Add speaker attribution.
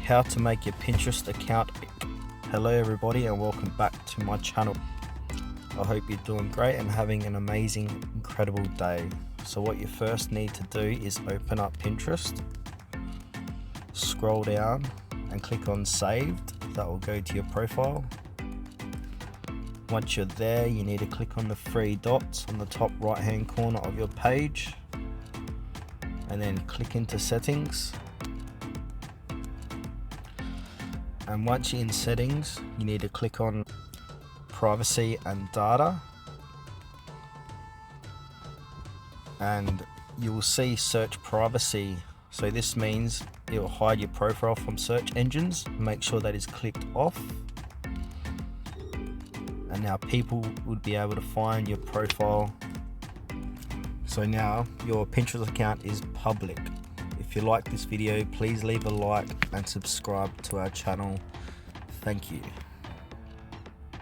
Speaker 1: how to make your Pinterest account. Hello everybody and welcome back to my channel. I hope you're doing great and having an amazing, incredible day. So what you first need to do is open up Pinterest, scroll down and click on saved. That will go to your profile. Once you're there, you need to click on the three dots on the top right hand corner of your page and then click into settings. And once you're in settings, you need to click on privacy and data, and you will see search privacy. So this means it will hide your profile from search engines. Make sure that is clicked off, and now people would be able to find your profile. So now your Pinterest account is public. If you like this video, please leave a like and subscribe to our channel. Thank you.